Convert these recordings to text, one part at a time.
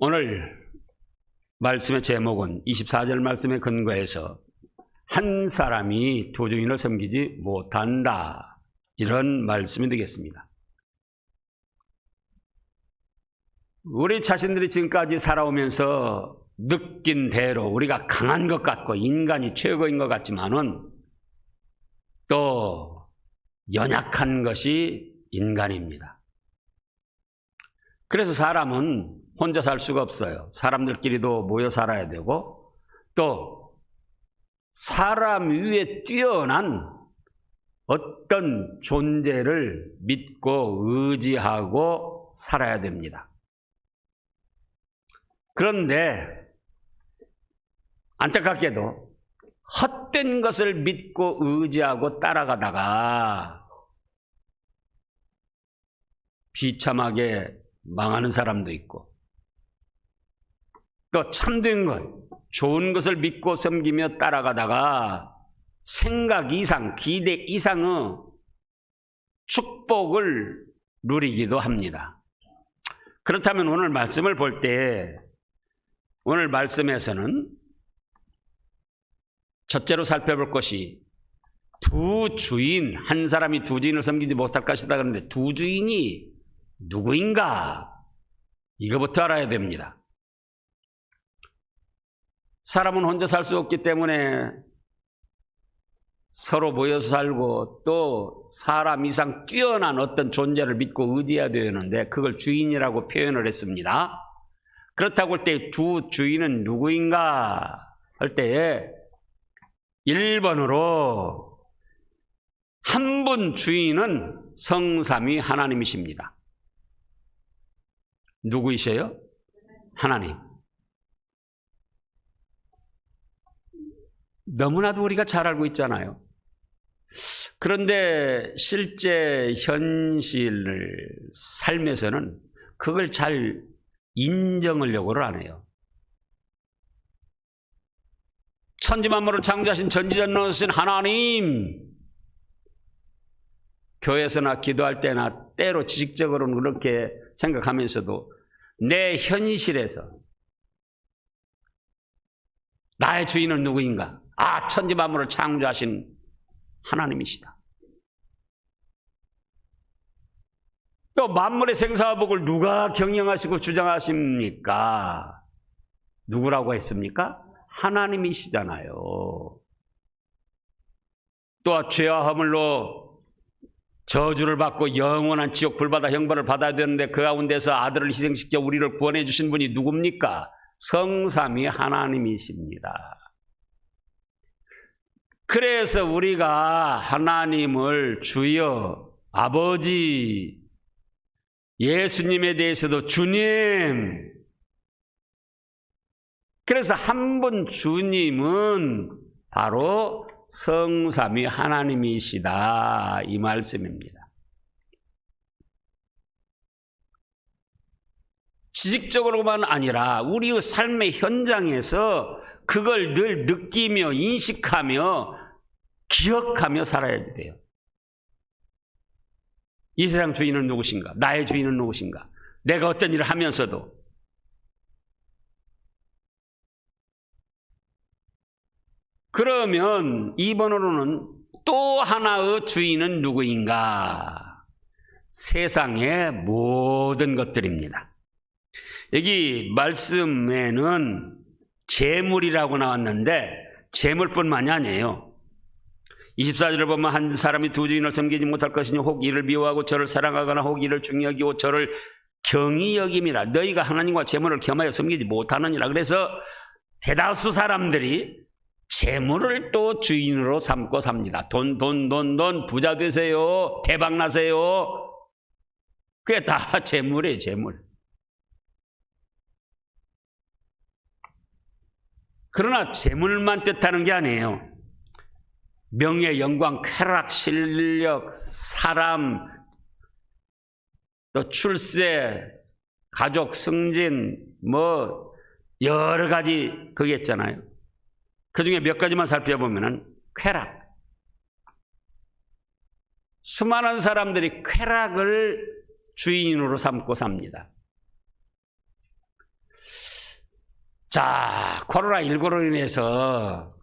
오늘 말씀의 제목은 24절 말씀에 근거해서 한 사람이 두 주인을 섬기지 못한다, 이런 말씀이 되겠습니다. 우리 자신들이 지금까지 살아오면서 느낀 대로 우리가 강한 것 같고 인간이 최고인 것 같지만은 또 연약한 것이 인간입니다. 그래서 사람은 혼자 살 수가 없어요. 사람들끼리도 모여 살아야 되고 또 사람 위에 뛰어난 어떤 존재를 믿고 의지하고 살아야 됩니다. 그런데 안타깝게도 헛된 것을 믿고 의지하고 따라가다가 비참하게 망하는 사람도 있고, 또 참된 것, 좋은 것을 믿고 섬기며 따라가다가 생각 이상, 기대 이상의 축복을 누리기도 합니다. 그렇다면 오늘 말씀을 볼 때, 오늘 말씀에서는 첫째로 살펴볼 것이 두 주인, 한 사람이 두 주인을 섬기지 못할 것이다 그러는데 두 주인이 누구인가? 이거부터 알아야 됩니다. 사람은 혼자 살 수 없기 때문에 서로 모여서 살고 또 사람 이상 뛰어난 어떤 존재를 믿고 의지해야 되는데 그걸 주인이라고 표현을 했습니다. 그렇다고 할 때 두 주인은 누구인가 할 때에 1번으로 한 분 주인은 성삼위 하나님이십니다. 누구이셔요? 하나님. 너무나도 우리가 잘 알고 있잖아요. 그런데 실제 현실 삶에서는 그걸 잘 인정하려고를 안 해요. 천지만물을 창조하신 전지전능하신 하나님, 교회에서나 기도할 때나 때로 지식적으로는 그렇게 생각하면서도 내 현실에서 나의 주인은 누구인가? 아, 천지만물을 창조하신 하나님이시다. 또 만물의 생사화복을 누가 경영하시고 주장하십니까? 누구라고 했습니까? 하나님이시잖아요. 또 죄와 허물로 저주를 받고 영원한 지옥 불바다 형벌을 받아야 되는데 그 가운데서 아들을 희생시켜 우리를 구원해 주신 분이 누굽니까? 성삼위 하나님이십니다. 그래서 우리가 하나님을 주여, 아버지, 예수님에 대해서도 주님, 그래서 한 분 주님은 바로 성삼위 하나님이시다, 이 말씀입니다. 지식적으로만 아니라 우리의 삶의 현장에서 그걸 늘 느끼며 인식하며 기억하며 살아야 돼요. 이 세상 주인은 누구신가? 나의 주인은 누구신가? 내가 어떤 일을 하면서도 그러면 2번으로는 또 하나의 주인은 누구인가? 세상의 모든 것들입니다. 여기 말씀에는 재물이라고 나왔는데 재물뿐만이 아니에요. 24절을 보면 한 사람이 두 주인을 섬기지 못할 것이니 혹 이를 미워하고 저를 사랑하거나 혹 이를 중히 여기고 저를 경히 여김이라. 너희가 하나님과 재물을 겸하여 섬기지 못하느니라. 그래서 대다수 사람들이 재물을 또 주인으로 삼고 삽니다. 돈, 부자 되세요. 대박 나세요. 그게 다 재물이에요, 재물. 그러나 재물만 뜻하는 게 아니에요. 명예, 영광, 쾌락, 실력, 사람, 또 출세, 가족 승진, 뭐 여러 가지 그게 있잖아요. 그 중에 몇 가지만 살펴보면은 쾌락. 수많은 사람들이 쾌락을 주인으로 삼고 삽니다. 자, 코로나19로 인해서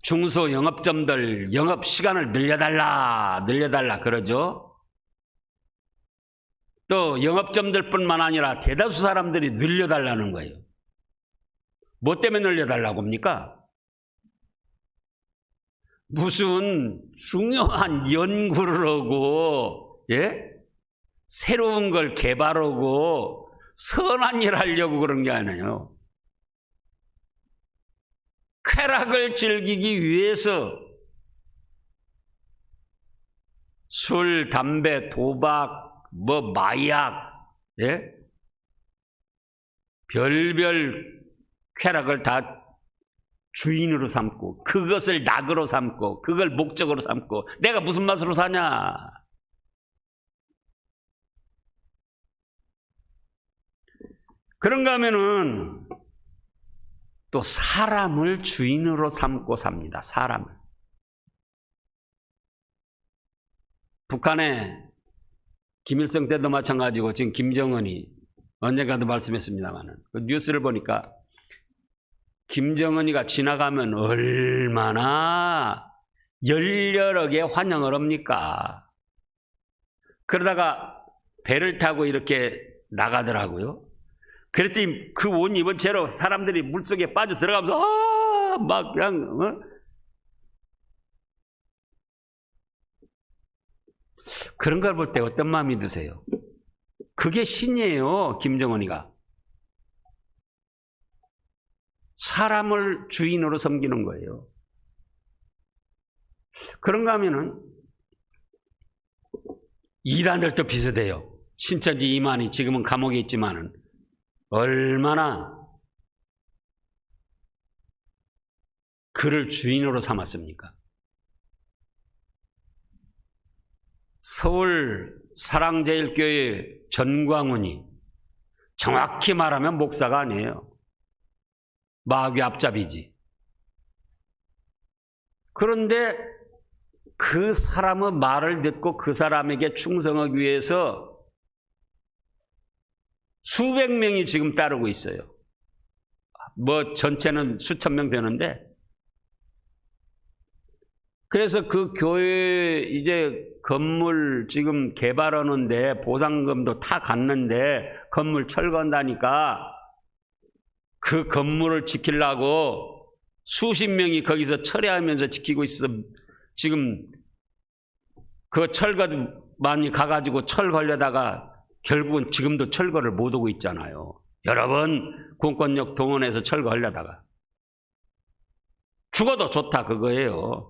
중소 영업점들 영업 시간을 늘려달라 그러죠. 또 영업점들뿐만 아니라 대다수 사람들이 늘려달라는 거예요. 뭐 때문에 늘려달라고 합니까? 무슨 중요한 연구를 하고, 예? 새로운 걸 개발하고 선한 일 하려고 그런 게 아니에요. 쾌락을 즐기기 위해서 술, 담배, 도박, 마약, 예? 별별 쾌락을 다 주인으로 삼고 그것을 낙으로 삼고 그걸 목적으로 삼고 내가 무슨 맛으로 사냐. 그런가 하면은 또 사람을 주인으로 삼고 삽니다. 사람을. 북한의 김일성 때도 마찬가지고 지금 김정은이 언젠가도 말씀했습니다만 그 뉴스를 보니까 김정은이가 지나가면 얼마나 열렬하게 환영을 합니까? 그러다가 배를 타고 이렇게 나가더라고요. 그랬더니 그 옷 입은 채로 사람들이 물속에 빠져 들어가면서 막 그냥 그런 걸 볼 때 어떤 마음이 드세요? 그게 신이에요. 김정은이가. 사람을 주인으로 섬기는 거예요. 그런가 하면은 이단들도 비슷해요. 신천지 이만희 지금은 감옥에 있지만은 얼마나 그를 주인으로 삼았습니까? 서울 사랑제일교회 전광훈이 정확히 말하면 목사가 아니에요. 마귀 앞잡이지. 그런데 그 사람의 말을 듣고 그 사람에게 충성하기 위해서 수백 명이 지금 따르고 있어요. 전체는 수천 명 되는데. 그래서 그 교회 이제 건물 지금 개발하는데 보상금도 다 갔는데 건물 철거한다니까 그 건물을 지키려고 수십 명이 거기서 철회하면서 지키고 있어. 지금 그 철거 많이 가가지고 철 걸려다가 결국은 지금도 철거를 못 오고 있잖아요. 여러 번 공권력 동원해서 철거하려다가. 죽어도 좋다 그거예요.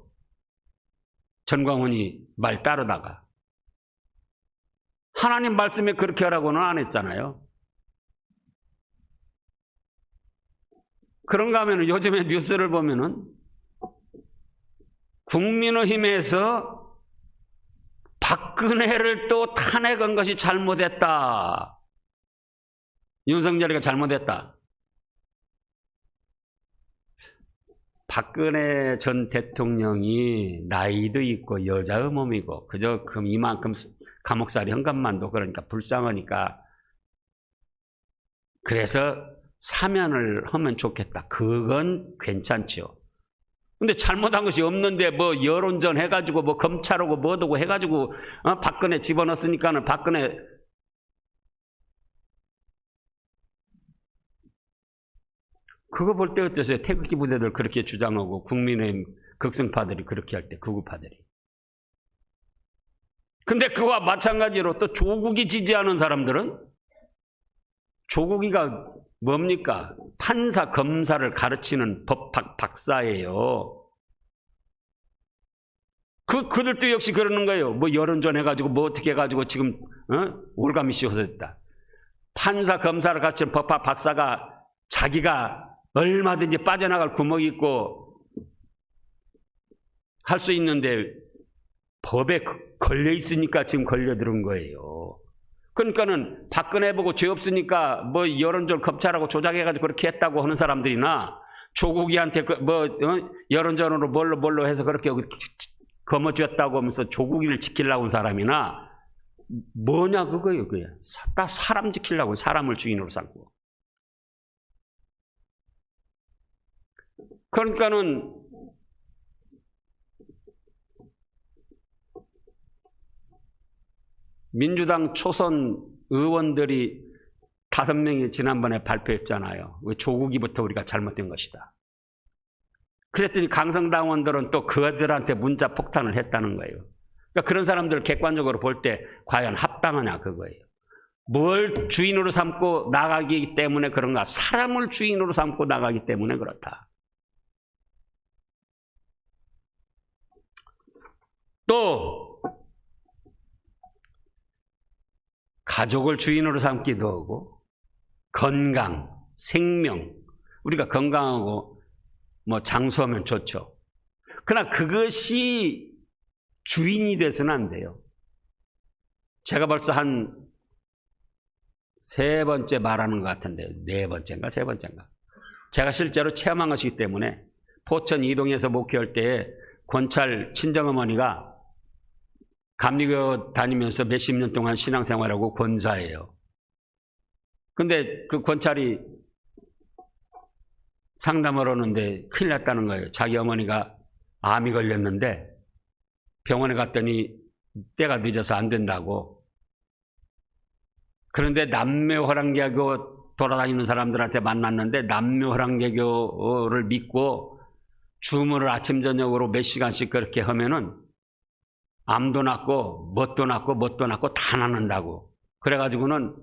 전광훈이 말 따르다가. 하나님 말씀에 그렇게 하라고는 안 했잖아요. 그런가 하면 요즘에 뉴스를 보면은 국민의힘에서 박근혜를 또 탄핵한 것이 잘못했다. 윤석열이가 잘못했다. 박근혜 전 대통령이 나이도 있고 여자의 몸이고 그저 이만큼 감옥살이 한 것만도 그러니까 불쌍하니까 그래서 사면을 하면 좋겠다. 그건 괜찮죠. 근데 잘못한 것이 없는데 여론전 해가지고 검찰하고 뭐하고 해가지고 박근혜 집어넣었으니까는 박근혜 그거 볼 때 어떠세요? 태극기 부대들 그렇게 주장하고 국민의힘 극성파들이 그렇게 할 때 극우파들이. 근데 그와 마찬가지로 또 조국이 지지하는 사람들은 조국이가 뭡니까? 판사, 검사를 가르치는 법학 박사예요. 그들도 역시 그러는 거예요. 여론전 해가지고 어떻게 해가지고 지금 올가미 씌워졌다. 판사, 검사를 가르치는 법학 박사가 자기가 얼마든지 빠져나갈 구멍이 있고 할 수 있는데 법에 걸려 있으니까 지금 걸려들은 거예요. 그러니까는 박근혜 보고 죄 없으니까 여론전 검찰하고 조작해가지고 그렇게 했다고 하는 사람들이나 조국이한테 여론전으로 뭘로 해서 그렇게 거머쥐었다고 하면서 조국이를 지키려고 한 사람이나 뭐냐 그거예요. 그게 다 사람 지키려고 사람을 주인으로 삼고. 그러니까는 민주당 초선 의원들이 5명이 지난번에 발표했잖아요. 조국이부터 우리가 잘못된 것이다. 그랬더니 강성당원들은 또 그들한테 문자 폭탄을 했다는 거예요. 그러니까 그런 사람들을 객관적으로 볼 때 과연 합당하냐 그거예요. 뭘 주인으로 삼고 나가기 때문에 그런가? 사람을 주인으로 삼고 나가기 때문에 그렇다. 또 가족을 주인으로 삼기도 하고 건강, 생명, 우리가 건강하고 뭐 장수하면 좋죠. 그러나 그것이 주인이 돼서는 안 돼요. 제가 벌써 한 3번째 말하는 것 같은데 4번째인가 3번째인가. 제가 실제로 체험한 것이기 때문에 포천 이동에서 목회할 때에 권찰 친정어머니가 감리교 다니면서 몇십 년 동안 신앙생활하고 권사예요. 근데 그 권찰이 상담을 하는데 큰일 났다는 거예요. 자기 어머니가 암이 걸렸는데 병원에 갔더니 때가 늦어서 안 된다고. 그런데 남묘호랑개교 돌아다니는 사람들한테 만났는데 남묘호랑개교를 믿고 주문을 아침 저녁으로 몇 시간씩 그렇게 하면은 암도 낫고 뭣도 낫고 다 낫는다고. 그래가지고는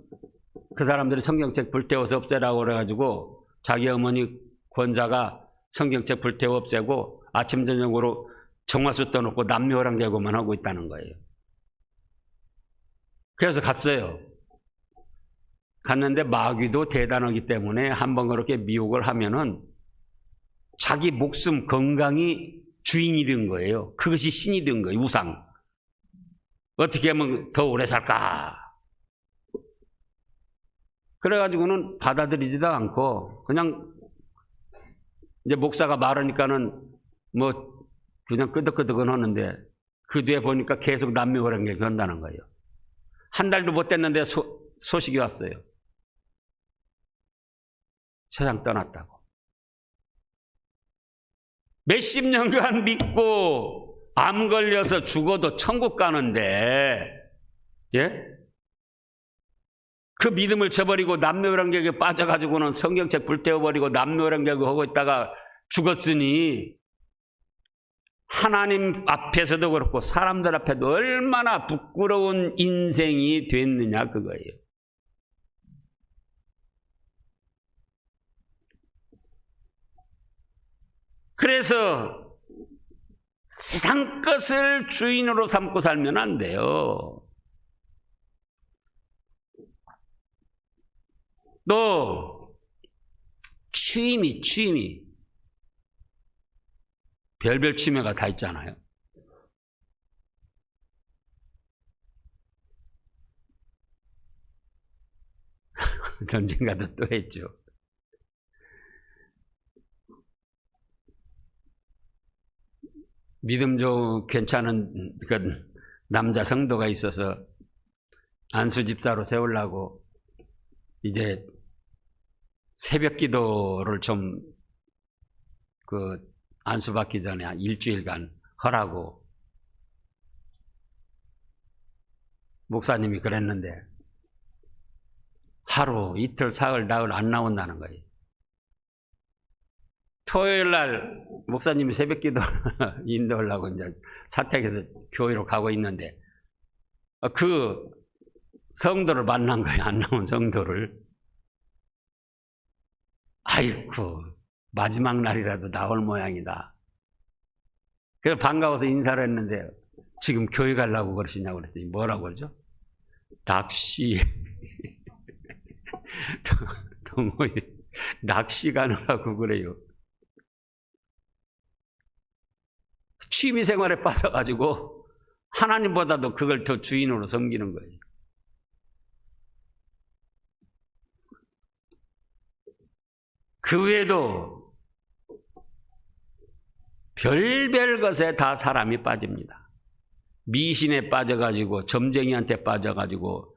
그 사람들이 성경책 불태워서 없애라고 그래가지고 자기 어머니 권사가 성경책 불태워 없애고 아침 저녁으로 정화수 떠놓고 남묘호랑개교만 하고 있다는 거예요. 그래서 갔어요. 갔는데 마귀도 대단하기 때문에 한번 그렇게 미혹을 하면은 자기 목숨 건강이 주인이 된 거예요. 그것이 신이 된 거예요. 우상. 어떻게 하면 더 오래 살까? 그래가지고는 받아들이지도 않고 그냥 이제 목사가 말하니까는 뭐 그냥 끄덕끄덕은 하는데 그 뒤에 보니까 계속 남묘호랑개교 한다는 거예요. 한 달도 못 됐는데 소식이 왔어요. 세상 떠났다고. 몇십 년간 믿고 암 걸려서 죽어도 천국 가는데, 예? 그 믿음을 저버리고 남묘호랑개교에 빠져가지고는 성경책 불태워버리고 남묘호랑개교 하고 있다가 죽었으니 하나님 앞에서도 그렇고 사람들 앞에도 얼마나 부끄러운 인생이 됐느냐 그거예요. 그래서 세상 것을 주인으로 삼고 살면 안 돼요. 또 취미 별별 취미가 다 있잖아요. 언젠가도 또 했죠. 믿음 좀 괜찮은 그 남자 성도가 있어서 안수 집사로 세우려고 이제 새벽 기도를 좀 그 안수 받기 전에 한 일주일간 하라고 목사님이 그랬는데 하루, 이틀, 사흘, 나흘 안 나온다는 거예요. 토요일 날 목사님이 새벽 기도 인도하려고 이제 사택에서 교회로 가고 있는데 그 성도를 만난 거예요. 안 나온 성도를. 아이고 마지막 날이라도 나올 모양이다. 그래서 반가워서 인사를 했는데 지금 교회 가려고 그러시냐고 그랬더니 뭐라고 그러죠? 낚시 동호회 낚시 가느라고 그래요. 취미생활에 빠져가지고 하나님보다도 그걸 더 주인으로 섬기는 거예요. 그 외에도 별별 것에 다 사람이 빠집니다. 미신에 빠져가지고 점쟁이한테 빠져가지고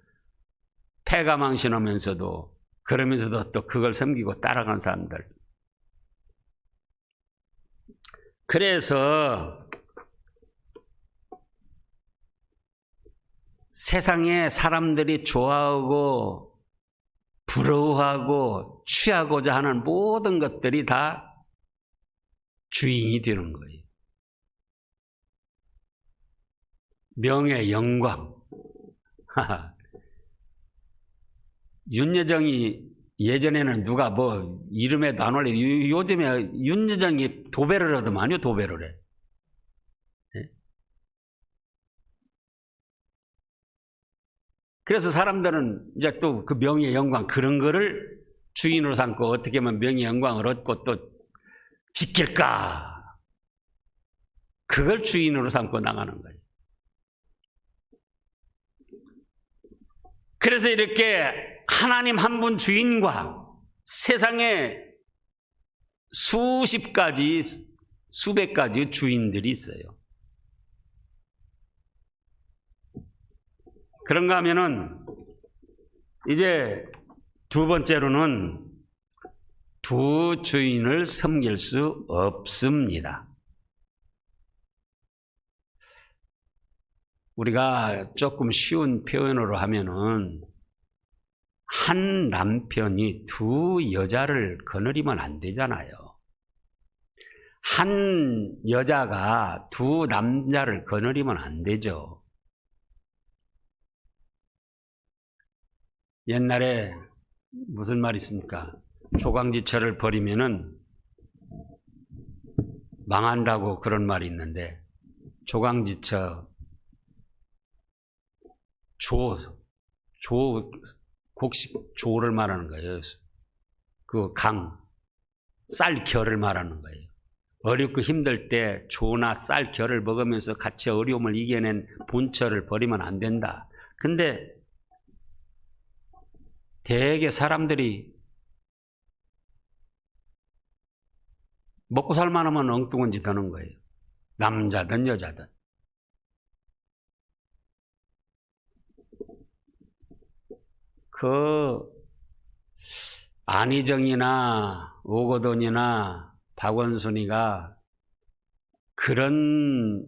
패가망신하면서도 그러면서도 또 그걸 섬기고 따라가는 사람들. 그래서 세상에 사람들이 좋아하고 부러워하고 취하고자 하는 모든 것들이 다 주인이 되는 거예요. 명예, 영광. 윤여정이 예전에는 누가 뭐 이름에도 안 올려. 요즘에 윤여정이 도배를 하더만요. 도배를 해. 네? 그래서 사람들은 이제 또 그 명예, 영광 그런 거를 주인으로 삼고 어떻게 하면 명예, 영광을 얻고 또 지킬까. 그걸 주인으로 삼고 나가는 거예요. 그래서 이렇게 하나님 한 분 주인과 세상에 수십 가지, 수백 가지 주인들이 있어요. 그런가 하면은 이제 두 번째로는 두 주인을 섬길 수 없습니다. 우리가 조금 쉬운 표현으로 하면은 한 남편이 두 여자를 거느리면 안 되잖아요. 한 여자가 두 남자를 거느리면 안 되죠. 옛날에 무슨 말이 있습니까? 조강지처를 버리면은 망한다고 그런 말이 있는데, 조강지처, 곡식 조를 말하는 거예요. 그 쌀결을 말하는 거예요. 어렵고 힘들 때 조나 쌀결을 먹으면서 같이 어려움을 이겨낸 본처를 버리면 안 된다. 근데 대개 사람들이 먹고 살만하면 엉뚱한 짓 하는 거예요. 남자든 여자든. 안희정이나 오거돈이나 박원순이가 그런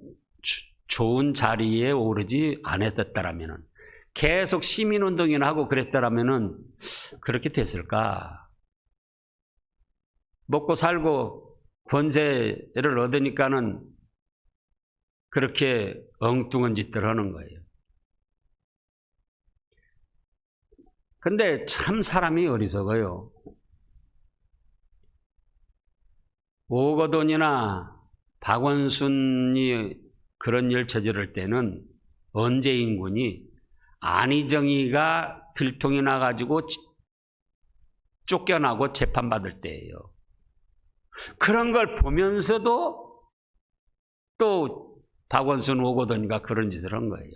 좋은 자리에 오르지 않았다라면은, 계속 시민운동이나 하고 그랬다라면은 그렇게 됐을까? 먹고 살고 권세를 얻으니까는 그렇게 엉뚱한 짓들 하는 거예요. 근데 참 사람이 어리석어요. 오거돈이나 박원순이 그런 일 저지를 때는 언제인군이 안희정이가 들통이 나가지고 쫓겨나고 재판받을 때예요. 그런 걸 보면서도 또 박원순, 오거돈이가 그런 짓을 한 거예요.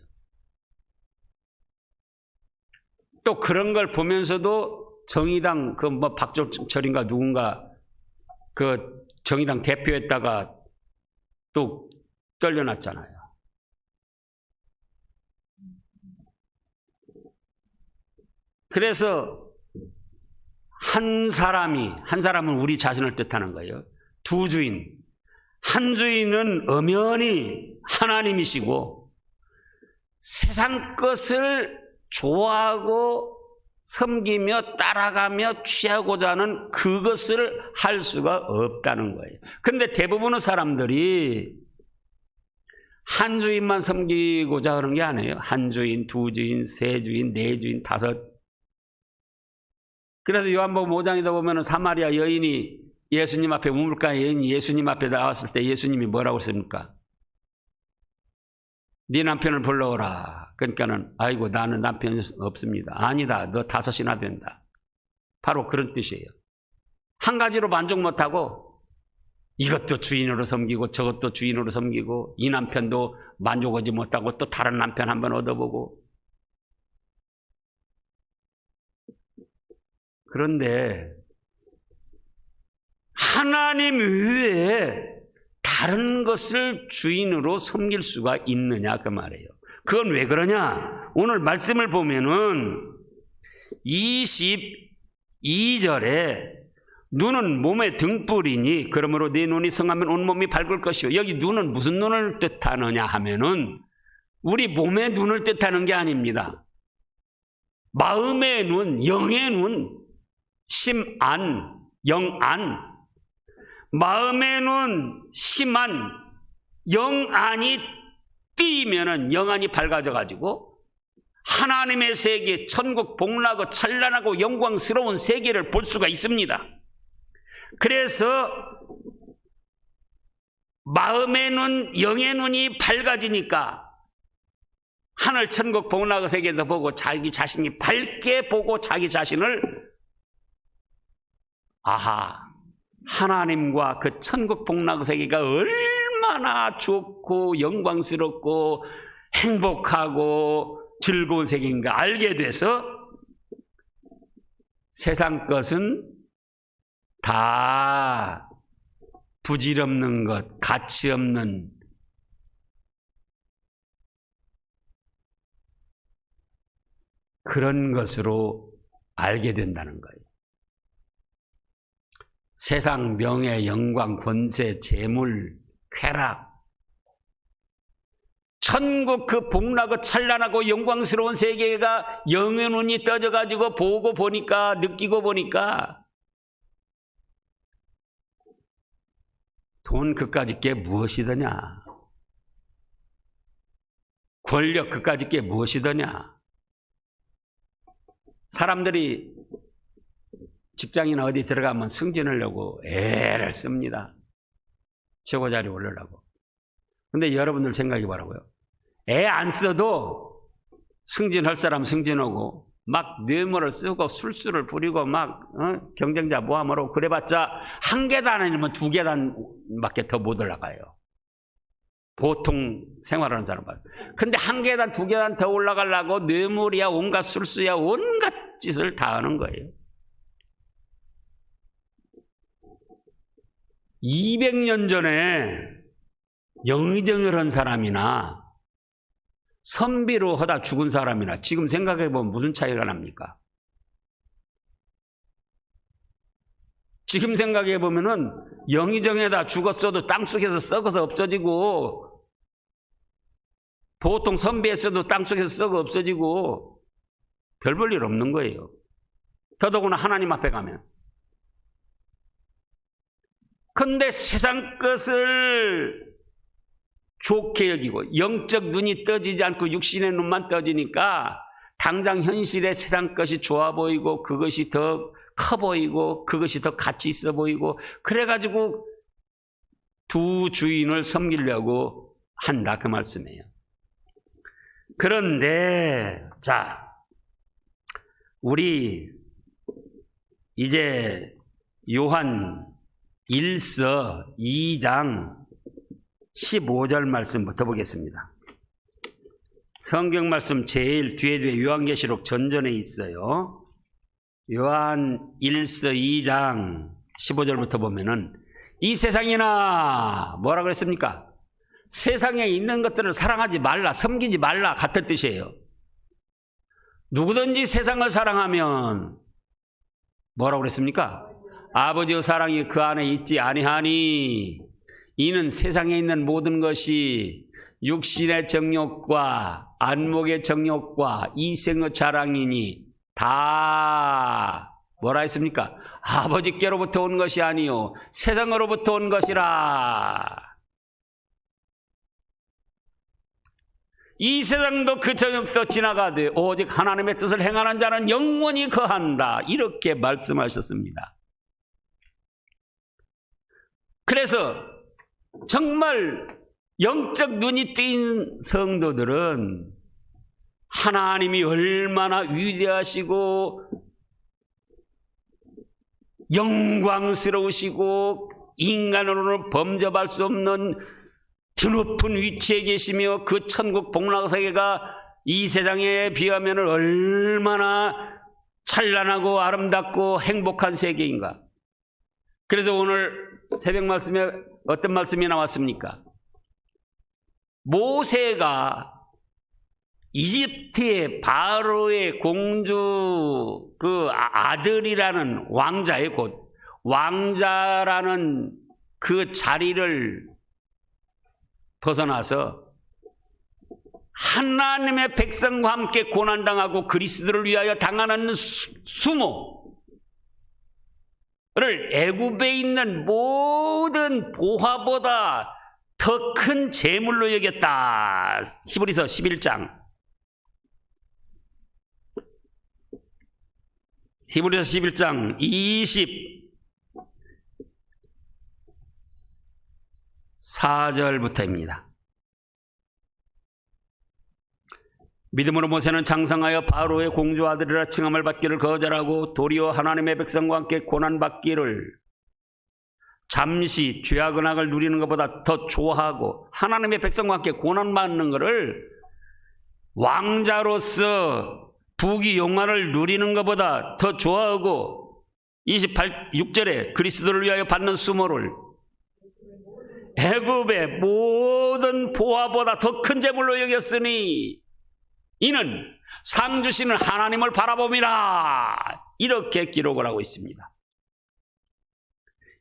또 그런 걸 보면서도 정의당 박종철인가 누군가 그 정의당 대표했다가 또 떨려났잖아요. 그래서 한 사람은 우리 자신을 뜻하는 거예요. 두 주인. 한 주인은 엄연히 하나님이시고 세상 것을 좋아하고 섬기며 따라가며 취하고자 하는 그것을 할 수가 없다는 거예요. 그런데 대부분의 사람들이 한 주인만 섬기고자 하는 게 아니에요. 한 주인, 두 주인, 세 주인, 네 주인, 다섯. 그래서 요한복음 5장에다 보면 사마리아 여인이 예수님 앞에, 우물가 여인이 예수님 앞에 나왔을 때 예수님이 뭐라고 했습니까? 네 남편을 불러오라. 그러니까는 아이고 나는 남편이 없습니다. 아니다. 너 5이나 된다. 바로 그런 뜻이에요. 한 가지로 만족 못하고 이것도 주인으로 섬기고 저것도 주인으로 섬기고 이 남편도 만족하지 못하고 또 다른 남편 한번 얻어보고. 그런데 하나님 외에 다른 것을 주인으로 섬길 수가 있느냐 그 말이에요. 그건 왜 그러냐? 오늘 말씀을 보면은 22절에 눈은 몸의 등불이니 그러므로 네 눈이 성하면 온몸이 밝을 것이요. 여기 눈은 무슨 눈을 뜻하느냐 하면은 우리 몸의 눈을 뜻하는 게 아닙니다. 마음의 눈, 영의 눈, 심안, 영안. 마음의 눈, 심안, 영안이 띄면은 영안이 밝아져 가지고 하나님의 세계, 천국 복락고 찬란하고 영광스러운 세계를 볼 수가 있습니다. 그래서 마음의 눈, 영의 눈이 밝아지니까 하늘 천국 복락의 세계도 보고 자기 자신이 밝게 보고 자기 자신을 아하, 하나님과 그 천국 복락의 세계가 얼마나 좋고 영광스럽고 행복하고 즐거운 세계인가 알게 돼서 세상 것은 다 부질없는 것, 가치 없는 그런 것으로 알게 된다는 거예요. 세상 명예, 영광, 권세, 재물, 쾌락, 천국 그 복락의 찬란하고 영광스러운 세계가 영의 눈이 떠져가지고 보고 보니까 느끼고 보니까 돈 그까짓 게 무엇이더냐? 권력 그까짓 게 무엇이더냐? 사람들이 직장이나 어디 들어가면 승진하려고 애를 씁니다. 최고 자리에 오르려고. 근데 여러분들 생각해 보라고요. 애 안 써도 승진할 사람 승진하고 막 뇌물을 쓰고 술수를 부리고 막 경쟁자 모함으로 그래봤자 한 계단 아니면 두 계단밖에 더 못 올라가요. 보통 생활하는 사람은. 근데 한 계단 두 계단 더 올라가려고 뇌물이야 온갖 술수야 온갖 짓을 다 하는 거예요. 200년 전에 영의정을 사람이나 선비로 하다 죽은 사람이나 지금 생각해보면 무슨 차이가 납니까? 지금 생각해보면은 영의정에다 죽었어도 땅속에서 썩어서 없어지고 보통 선비했어도 땅속에서 썩어 없어지고 별 볼 일 없는 거예요. 더더구나 하나님 앞에 가면. 근데 세상 것을 좋게 여기고 영적 눈이 떠지지 않고 육신의 눈만 떠지니까 당장 현실의 세상 것이 좋아 보이고 그것이 더 커 보이고 그것이 더 가치 있어 보이고 그래가지고 두 주인을 섬기려고 한다 그 말씀이에요. 그런데 자 우리 이제 요한 1서 2장 15절 말씀부터 보겠습니다. 성경 말씀 제일 뒤에 요한계시록 전전에 있어요. 요한 1서 2장 15절부터 보면은 이 세상이나 뭐라 그랬습니까? 세상에 있는 것들을 사랑하지 말라, 섬기지 말라 같은 뜻이에요. 누구든지 세상을 사랑하면 뭐라고 그랬습니까? 아버지의 사랑이 그 안에 있지 아니하니 이는 세상에 있는 모든 것이 육신의 정욕과 안목의 정욕과 이생의 자랑이니 다 뭐라 했습니까? 아버지께로부터 온 것이 아니요 세상으로부터 온 것이라. 이 세상도 그 정욕도 지나가되 오직 하나님의 뜻을 행하는 자는 영원히 거한다. 이렇게 말씀하셨습니다. 그래서 정말 영적 눈이 띈 성도들은 하나님이 얼마나 위대하시고 영광스러우시고 인간으로는 범접할 수 없는 드높은 위치에 계시며 그 천국 복락세계가 이 세상에 비하면 얼마나 찬란하고 아름답고 행복한 세계인가. 그래서 오늘 새벽 말씀에 어떤 말씀이 나왔습니까? 모세가 이집트의 바로의 공주 그 아들이라는 왕자의 곧 왕자라는 그 자리를 벗어나서 하나님의 백성과 함께 고난당하고 그리스도를 위하여 당하는 수모를 애굽에 있는 모든 보화보다 더 큰 재물로 여겼다. 히브리서 11장. 히브리서 11장 24절부터입니다. 믿음으로 모세는 장성하여 바로의 공주 아들이라 칭함을 받기를 거절하고 도리어 하나님의 백성과 함께 고난받기를 잠시 죄악 은학을 누리는 것보다 더 좋아하고 하나님의 백성과 함께 고난받는 것을 왕자로서 부귀 영화를 누리는 것보다 더 좋아하고 6절에 그리스도를 위하여 받는 수모를 애굽의 모든 보화보다 더 큰 재물로 여겼으니 이는 상 주시는 하나님을 바라봄이라 이렇게 기록을 하고 있습니다.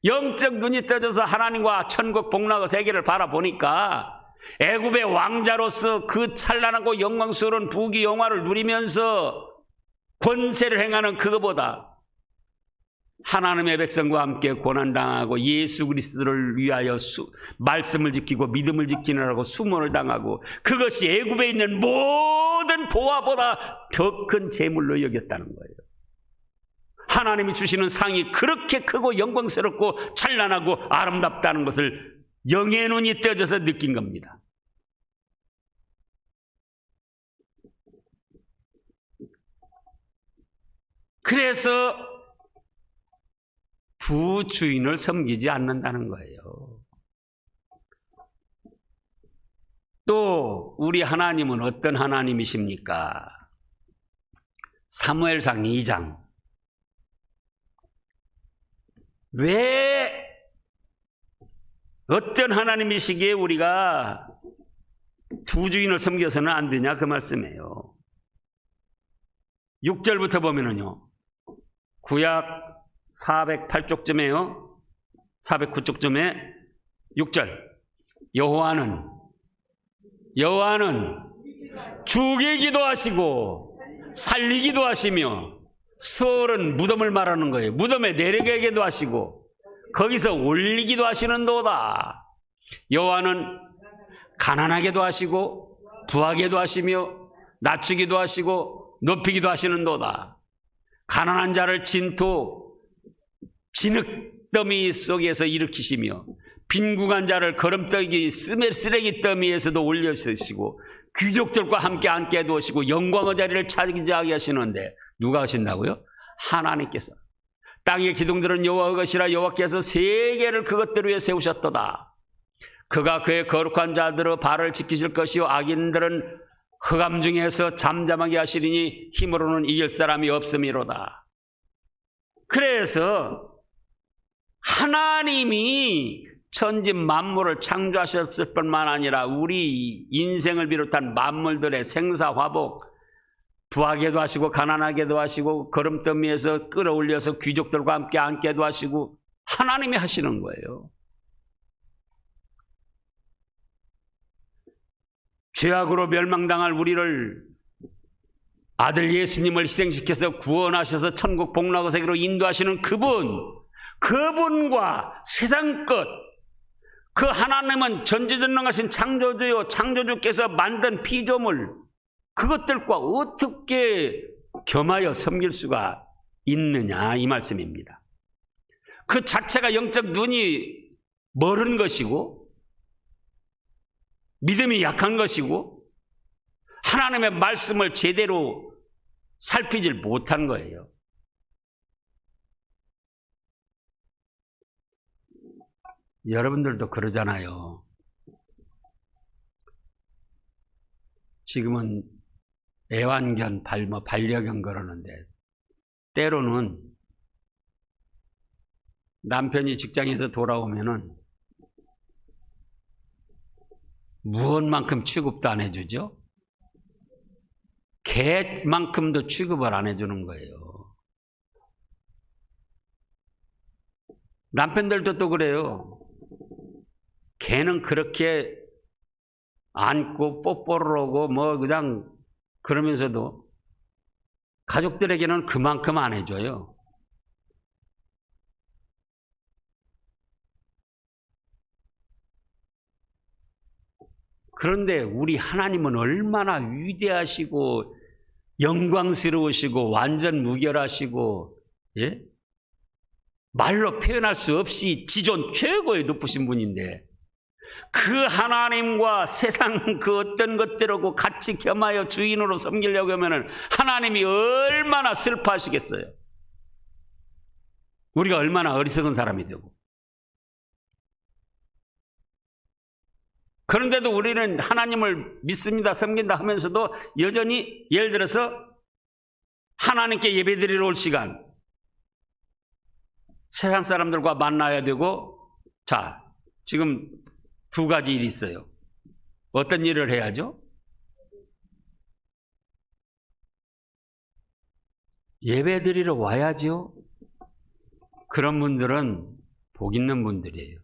영적 눈이 떠져서 하나님과 천국 복락의 세계를 바라보니까 애굽의 왕자로서 그 찬란하고 영광스러운 부귀 영화를 누리면서 권세를 행하는 그거보다 하나님의 백성과 함께 고난당하고 예수 그리스도를 위하여 말씀을 지키고 믿음을 지키느라고 수모를 당하고 그것이 애굽에 있는 모든 보화보다 더 큰 재물로 여겼다는 거예요. 하나님이 주시는 상이 그렇게 크고 영광스럽고 찬란하고 아름답다는 것을 영의 눈이 떠져서 느낀 겁니다. 그래서 두 주인을 섬기지 않는다는 거예요. 또 우리 하나님은 어떤 하나님이십니까? 사무엘상 2장. 왜 어떤 하나님이시기에 우리가 두 주인을 섬겨서는 안 되냐 그 말씀이에요. 6절부터 보면은요. 구약 408쪽쯤에요. 409쪽쯤에 6절. 여호와는 죽이기도 하시고 살리기도 하시며 수월은 무덤을 말하는 거예요. 무덤에 내려가기도 하시고 거기서 올리기도 하시는도다. 여호와는 가난하게도 하시고 부하게도 하시며 낮추기도 하시고 높이기도 하시는도다. 가난한 자를 진흙더미 속에서 일으키시며 빈궁한 자를 거름떡이 쓰레기 더미에서도 올려주시고 귀족들과 함께 앉게 해두시고 영광의 자리를 차지하게 하시는데 누가 하신다고요? 하나님께서. 땅의 기둥들은 여호와의 것이라 여호와께서 세계를 그것들을 위해 세우셨도다. 그가 그의 거룩한 자들의 발을 지키실 것이요 악인들은 흑암 중에서 잠잠하게 하시리니 힘으로는 이길 사람이 없음이로다. 그래서 하나님이 천지 만물을 창조하셨을 뿐만 아니라 우리 인생을 비롯한 만물들의 생사화복, 부하게도 하시고 가난하게도 하시고 거름더미에서 끌어올려서 귀족들과 함께 앉게도 하시고 하나님이 하시는 거예요. 죄악으로 멸망당할 우리를 아들 예수님을 희생시켜서 구원하셔서 천국 복락의 세계로 인도하시는 그분과 세상 끝, 그 하나님은 전지전능하신 창조주요 창조주께서 만든 피조물 그것들과 어떻게 겸하여 섬길 수가 있느냐 이 말씀입니다. 그 자체가 영적 눈이 멀은 것이고 믿음이 약한 것이고 하나님의 말씀을 제대로 살피질 못한 거예요. 여러분들도 그러잖아요. 지금은 애완견, 반려견 그러는데 때로는 남편이 직장에서 돌아오면은 무엇만큼 취급도 안 해주죠? 개만큼도 취급을 안 해주는 거예요. 남편들도 또 그래요. 개는 그렇게 안고 뽀뽀를 하고 뭐 그냥 그러면서도 가족들에게는 그만큼 안 해줘요. 그런데 우리 하나님은 얼마나 위대하시고 영광스러우시고 완전 무결하시고, 예? 말로 표현할 수 없이 지존 최고의 높으신 분인데, 그 하나님과 세상 그 어떤 것들하고 같이 겸하여 주인으로 섬기려고 하면 하나님이 얼마나 슬퍼하시겠어요. 우리가 얼마나 어리석은 사람이 되고. 그런데도 우리는 하나님을 믿습니다, 섬긴다 하면서도 여전히 예를 들어서 하나님께 예배드리러 올 시간, 세상 사람들과 만나야 되고, 자, 지금 두 가지 일이 있어요. 어떤 일을 해야죠? 예배드리러 와야죠. 그런 분들은 복 있는 분들이에요.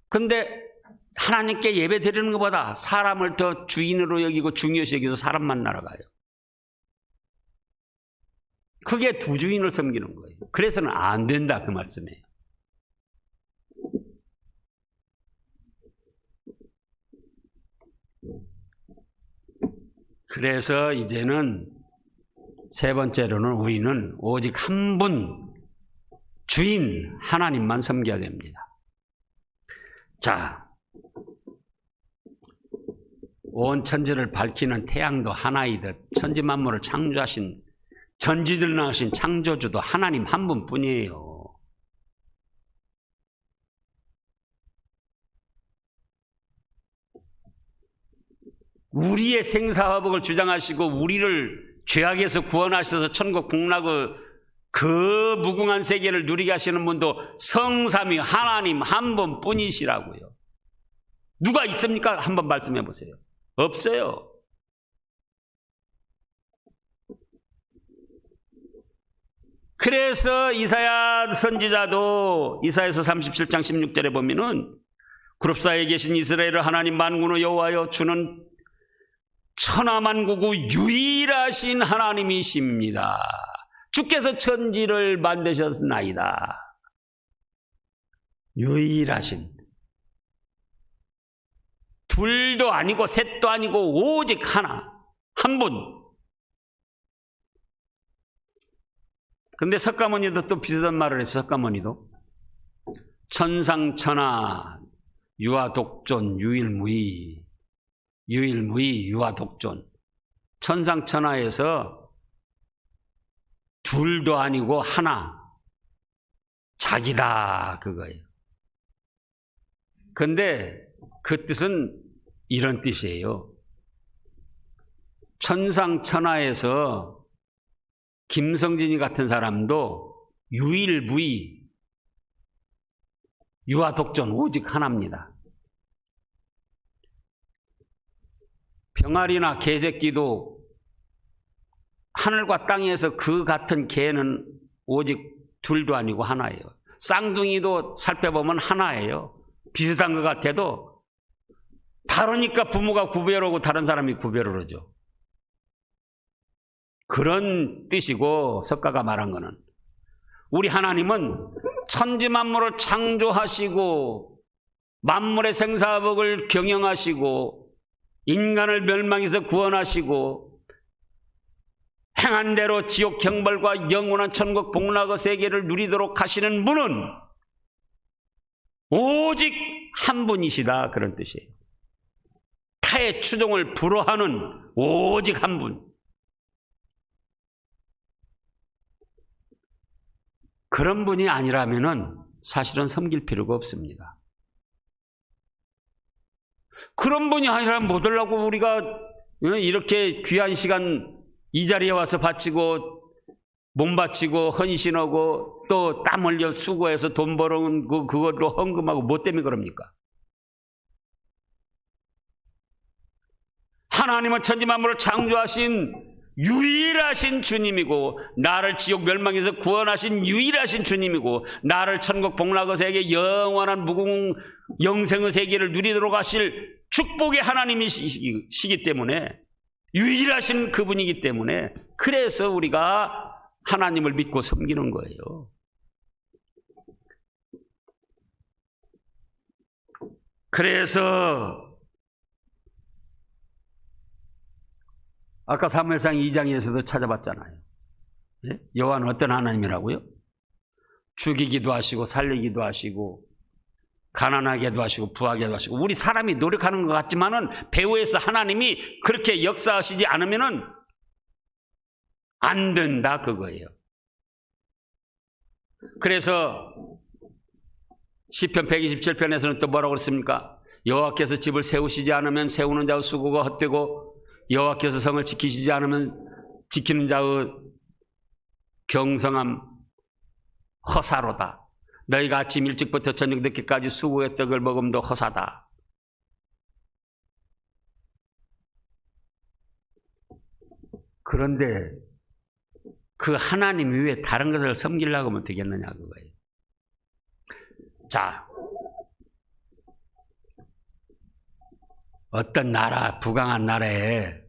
근데 하나님께 예배 드리는 것보다 사람을 더 주인으로 여기고 중요시 여기서 사람 만나러 가요. 그게 두 주인을 섬기는 거예요. 그래서는 안 된다 그 말씀이에요. 그래서 이제는 세 번째로는 우리는 오직 한 분 주인 하나님만 섬겨야 됩니다. 자, 온 천지를 밝히는 태양도 하나이듯 천지 만물을 창조하신 전지전능하신 창조주도 하나님 한 분뿐이에요. 우리의 생사화복을 주장하시고 우리를 죄악에서 구원하셔서 천국 복락의 그 무궁한 세계를 누리게 하시는 분도 성삼위 하나님 한 분뿐이시라고요. 누가 있습니까? 한번 말씀해 보세요. 없어요. 그래서 이사야 선지자도 이사야서 37장 16절에 보면은 그룹사에 계신 이스라엘의 하나님 만군의 여호와여 주는 천하만국의 유일하신 하나님이십니다. 주께서 천지를 만드셨나이다. 유일하신, 둘도 아니고 셋도 아니고 오직 하나, 한 분. 근데 석가모니도 또 비슷한 말을 했어. 석가모니도 천상천하 유아독존 유일무이, 유일무이 유아독존. 천상천하에서 둘도 아니고 하나, 자기다 그거예요. 근데 그 뜻은 이런 뜻이에요. 천상천하에서 김성진이 같은 사람도 유일무이, 유아독존 오직 하나입니다. 병아리나 개새끼도 하늘과 땅에서 그 같은 개는 오직 둘도 아니고 하나예요. 쌍둥이도 살펴보면 하나예요. 비슷한 것 같아도 다르니까 부모가 구별하고 다른 사람이 구별을 하죠. 그런 뜻이고, 석가가 말한 거는 우리 하나님은 천지 만물을 창조하시고 만물의 생사복을 경영하시고 인간을 멸망에서 구원하시고 행한 대로 지옥 형벌과 영원한 천국 복락의 세계를 누리도록 하시는 분은 오직 한 분이시다, 그런 뜻이에요. 타의 추종을 불허하는 오직 한 분. 그런 분이 아니라면은 사실은 섬길 필요가 없습니다. 그런 분이 아니라면 못 하려고 우리가 이렇게 귀한 시간 이 자리에 와서 바치고 몸 바치고 헌신하고 또 땀 흘려 수고해서 돈 벌어온 그걸로 헌금하고 뭐 때문에 그럽니까? 하나님은 천지만물을 창조하신 유일하신 주님이고, 나를 지옥 멸망에서 구원하신 유일하신 주님이고, 나를 천국 복락의 세계 영원한 무궁 영생의 세계를 누리도록 하실 축복의 하나님이시기 때문에, 유일하신 그분이기 때문에, 그래서 우리가 하나님을 믿고 섬기는 거예요. 그래서 아까 사무엘상 2장에서도 찾아봤잖아요. 예? 여호와는 어떤 하나님이라고요? 죽이기도 하시고 살리기도 하시고 가난하게도 하시고 부하게도 하시고, 우리 사람이 노력하는 것 같지만은 배후에서 하나님이 그렇게 역사하시지 않으면은 안 된다 그거예요. 그래서 시편 127편에서는 또 뭐라고 그랬습니까? 여호와께서 집을 세우시지 않으면 세우는 자의 수고가 헛되고, 여호와께서 성을 지키시지 않으면 지키는 자의 경성함 허사로다. 너희가 아침 일찍부터 저녁 늦게까지 수고의 떡을 먹음도 허사다. 그런데 그 하나님 위에 다른 것을 섬기려고 하면 되겠느냐 그거예요. 자, 어떤 나라, 부강한 나라에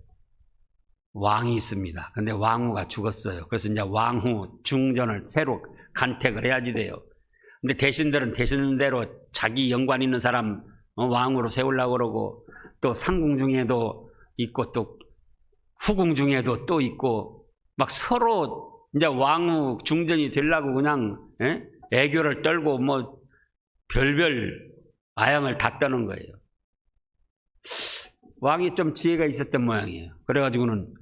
왕이 있습니다. 근데 왕후가 죽었어요. 그래서 이제 왕후 중전을 새로 간택을 해야지 돼요. 근데 대신들은 대신대로 자기 연관 있는 사람 왕으로 세우려고 그러고, 또 상궁 중에도 있고 또 후궁 중에도 또 있고, 막 서로 이제 왕후 중전이 되려고 그냥 애교를 떨고 뭐 별별 아양을 다 떠는 거예요. 왕이 좀 지혜가 있었던 모양이에요. 그래가지고는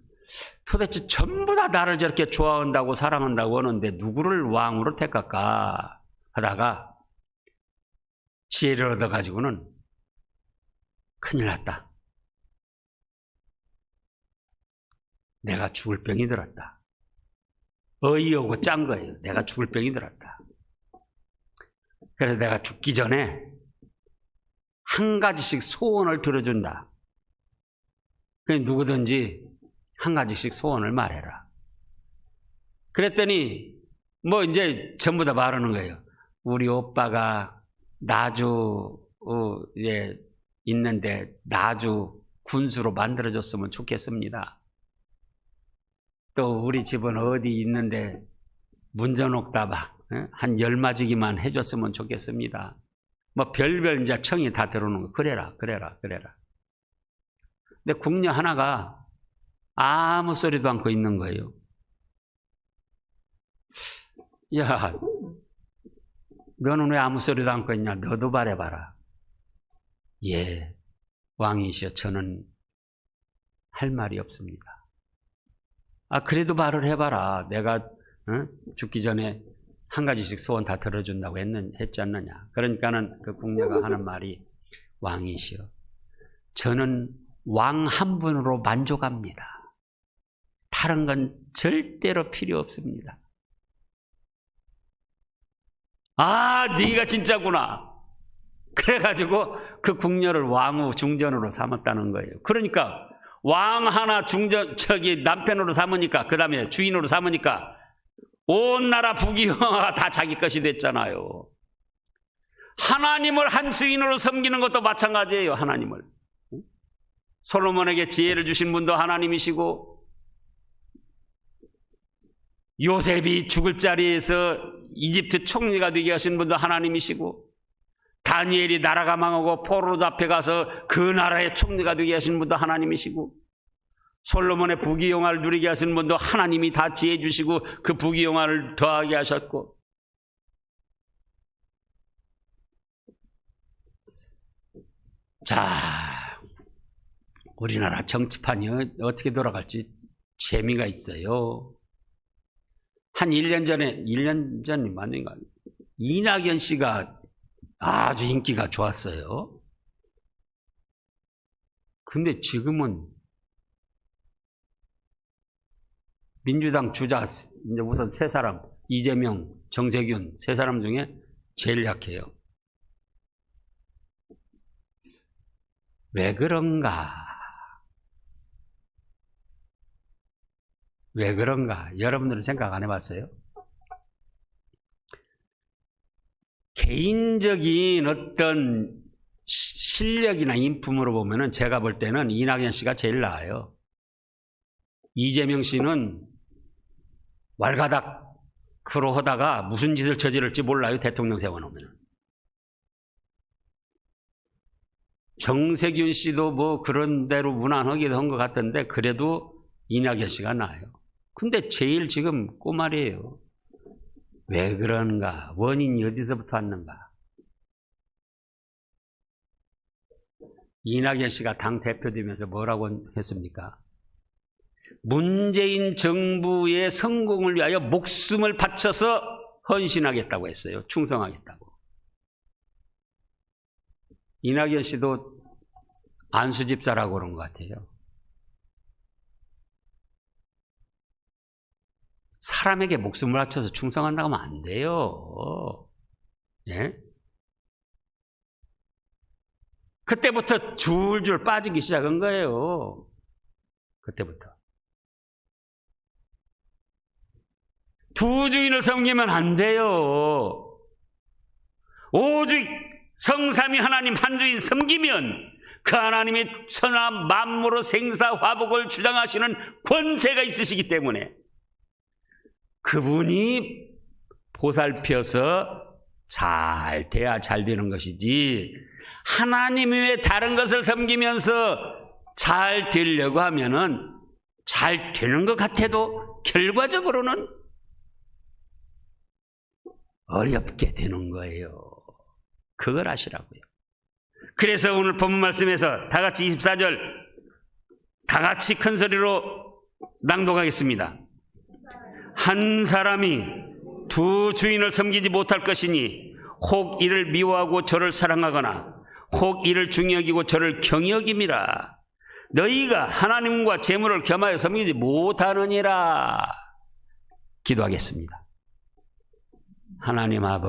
도대체 전부 다 나를 저렇게 좋아한다고 사랑한다고 하는데 누구를 왕으로 택할까 하다가 지혜를 얻어가지고는 큰일 났다. 내가 죽을 병이 들었다. 어이오고 짠 거예요. 내가 죽을 병이 들었다. 그래서 내가 죽기 전에 한 가지씩 소원을 들어준다. 그냥 누구든지 한 가지씩 소원을 말해라. 그랬더니 뭐 이제 전부 다 말하는 거예요. 우리 오빠가 나주 이제 있는데 나주 군수로 만들어줬으면 좋겠습니다. 또 우리 집은 어디 있는데 문전옥답 한 10마지기만 해줬으면 좋겠습니다. 뭐 별별 이제 청이 다 들어오는 거. 그래라. 근데 궁녀 하나가 아무 소리도 않고 있는 거예요. 야, 너는 왜 아무 소리도 않고 있냐? 너도 말해봐라. 예, 왕이시여, 저는 할 말이 없습니다. 아, 그래도 말을 해봐라. 내가 죽기 전에 한 가지씩 소원 다 들어준다고 했지 않느냐. 그러니까는 그 궁녀가 하는 말이, 왕이시여, 저는 왕 한 분으로 만족합니다. 다른 건 절대로 필요 없습니다. 아, 네가 진짜구나. 그래가지고 그 궁녀를 왕후 중전으로 삼았다는 거예요. 그러니까 왕 하나 중전 남편으로 삼으니까, 그 다음에 주인으로 삼으니까 온 나라 부귀영화가 다 자기 것이 됐잖아요. 하나님을 한 주인으로 섬기는 것도 마찬가지예요. 하나님을. 솔로몬에게 지혜를 주신 분도 하나님이시고, 요셉이 죽을 자리에서 이집트 총리가 되게 하신 분도 하나님이시고, 다니엘이 나라가 망하고 포로로 잡혀가서 그 나라의 총리가 되게 하신 분도 하나님이시고, 솔로몬의 부귀영화를 누리게 하신 분도 하나님이 다 지혜 주시고 그 부귀영화를 더하게 하셨고, 자, 우리나라 정치판이 어떻게 돌아갈지 재미가 있어요. 한 1년 전이 맞는가? 이낙연 씨가 아주 인기가 좋았어요. 근데 지금은 민주당 주자 이제 우선 세 사람, 이재명, 정세균 세 사람 중에 제일 약해요. 왜 그런가? 왜 그런가? 여러분들은 생각 안 해봤어요? 개인적인 어떤 실력이나 인품으로 보면은 제가 볼 때는 이낙연 씨가 제일 나아요. 이재명 씨는 왈가닥으로 하다가 무슨 짓을 저지를지 몰라요. 대통령 세워놓으면. 정세균 씨도 뭐 그런 대로 무난하기도 한 것 같던데 그래도 이낙연 씨가 나아요. 근데 제일 지금 꼬말이에요. 왜 그런가? 원인이 어디서부터 왔는가? 이낙연 씨가 당대표 되면서 뭐라고 했습니까? 문재인 정부의 성공을 위하여 목숨을 바쳐서 헌신하겠다고 했어요. 충성하겠다고. 이낙연 씨도 안수집사라고 그런 것 같아요. 사람에게 목숨을 바쳐서 충성한다고 하면 안 돼요. 예? 그때부터 줄줄 빠지기 시작한 거예요. 그때부터. 두 주인을 섬기면 안 돼요. 오직 성삼위 하나님 한 주인 섬기면 그 하나님이 천하 만물의 생사화복을 주장하시는 권세가 있으시기 때문에 그분이 보살펴서 잘 돼야 잘 되는 것이지 하나님 외에 다른 것을 섬기면서 잘 되려고 하면은 잘 되는 것 같아도 결과적으로는 어렵게 되는 거예요. 그걸 아시라고요. 그래서 오늘 본문 말씀에서 다 같이 24절 다 같이 큰 소리로 낭독하겠습니다. 한 사람이 두 주인을 섬기지 못할 것이니 혹 이를 미워하고 저를 사랑하거나 혹 이를 중히 여기고 저를 경히 여김이라. 너희가 하나님과 재물을 겸하여 섬기지 못하느니라. 기도하겠습니다. 하나님 아버지